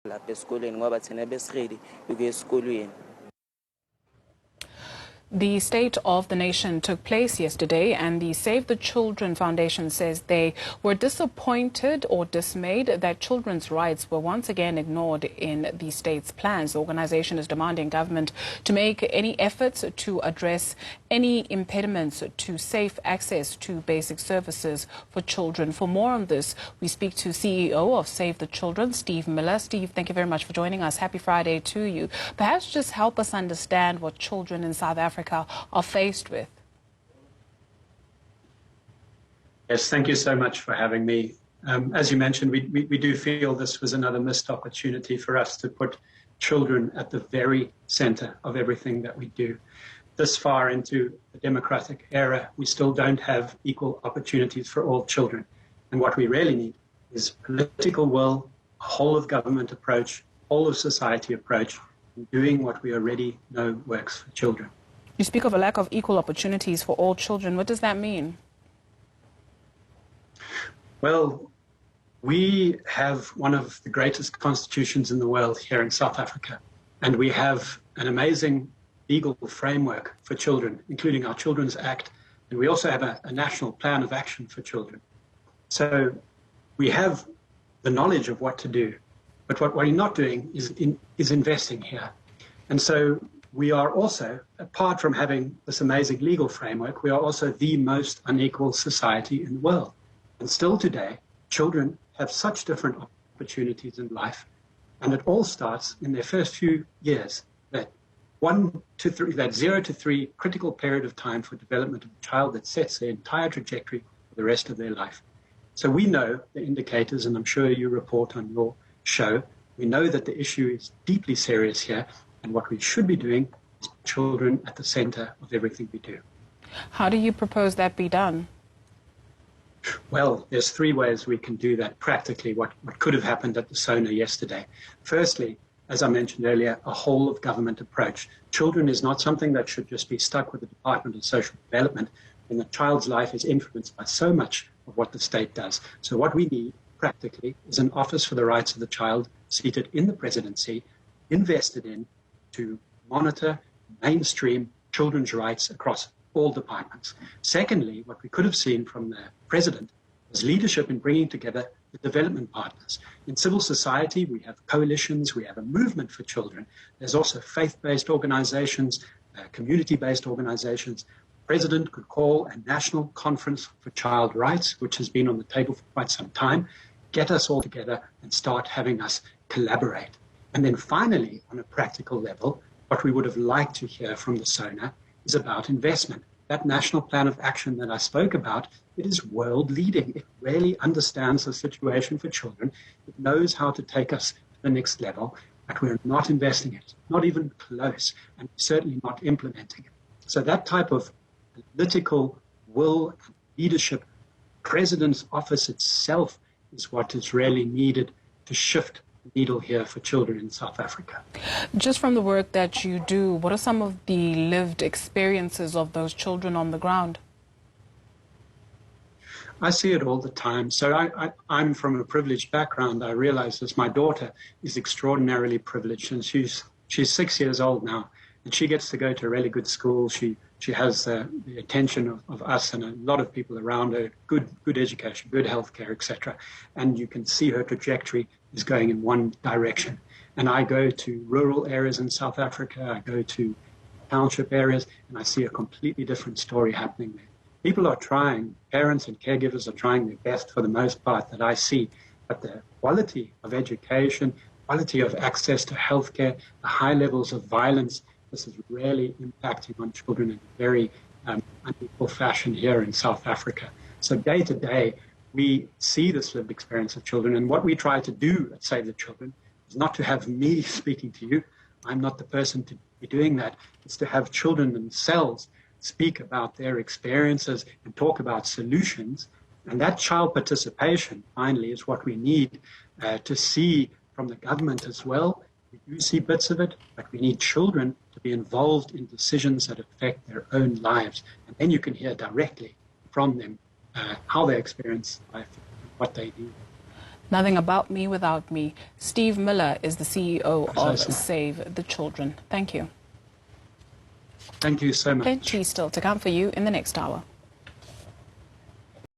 lapha esikoleni ngoba thina besiredi ukuya esikolweni. The State of the Nation took place yesterday, and the Save the Children Foundation says they were disappointed or dismayed that children's rights were once again ignored in the state's plans. The organization is demanding government to make any efforts to address any impediments to safe access to basic services for children. For more on this, we speak to CEO of Save the Children, Steve Miller. Steve, thank you very much for joining us. Happy Friday to you. Perhaps just help us understand what children in South Africa are faced with. Yes, thank you so much for having me. As you mentioned, we do feel this was another missed opportunity for us to put children at the very center of everything that we do. This far into the democratic era, we still don't have equal opportunities for all children. And what we really need is political will, a whole of government approach, whole of society approach, and doing what we already know works for children. You speak of a lack of equal opportunities for all children. What does that mean? Well, we have one of the greatest constitutions in the world here in South Africa, and we have an amazing legal framework for children, including our Children's Act, and we also have a national plan of action for children. So we have the knowledge of what to do, but what we're not doing is investing here. And so we are also, apart from having this amazing legal framework, we are also the most unequal society in the world. And still today, children have such different opportunities in life. And it all starts in their first few years, that 0 to 3 critical period of time for development of a child that sets their entire trajectory for the rest of their life. So we know the indicators, and I'm sure you report on your show, we know that the issue is deeply serious here. And what we should be doing is put children at the center of everything we do. How do you propose that be done? Well, there's 3 ways we can do that practically, what could have happened at the SONA yesterday. Firstly, as I mentioned earlier, a whole of government approach. Children is not something that should just be stuck with the Department of Social Development, and the child's life is influenced by so much of what the state does. So what we need practically is an Office for the Rights of the Child seated in the presidency, invested in, to monitor, mainstream children's rights across all departments. Secondly, what we could have seen from the president was leadership in bringing together the development partners. In civil society, we have coalitions, we have a movement for children. There's also faith-based organizations, community-based organizations. The president could call a national conference for child rights, which has been on the table for quite some time, get us all together and start having us collaborate. And then finally, on a practical level, what we would have liked to hear from the SONA is about investment. That national plan of action that I spoke about, it is world leading. It really understands the situation for children. It knows how to take us to the next level, but we're not investing it, not even close, and certainly not implementing it. So that type of political will and leadership, president's office itself is what is really needed to shift needle here for children in South Africa. Just from the work that you do, what are some of the lived experiences of those children on the ground? I see it all the time. So I'm from a privileged background. I realize this. My daughter is extraordinarily privileged, and she's 6 years old now, and she gets to go to a really good school. She has the attention of us and a lot of people around her, good education, good healthcare, etc. And you can see her trajectory is going in one direction. And I go to rural areas in South Africa, I go to township areas, and I see a completely different story happening there. People are trying, parents and caregivers are trying their best for the most part that I see, but the quality of education, quality of access to healthcare, the high levels of violence, this is really impacting on children in a very unequal fashion here in South Africa. So day to day, we see this lived experience of children, and what we try to do at Save the Children is not to have me speaking to you. I'm not the person to be doing that. It's to have children themselves speak about their experiences and talk about solutions. And that child participation, finally, is what we need to see from the government as well. We do see bits of it, but we need children to be involved in decisions that affect their own lives. And then you can hear directly from them how they experience life, what they do. Nothing about me without me. Steve Miller is the CEO of Precisely. Save the Children. Thank you. Thank you so much. Plenty still to come for you in the next hour.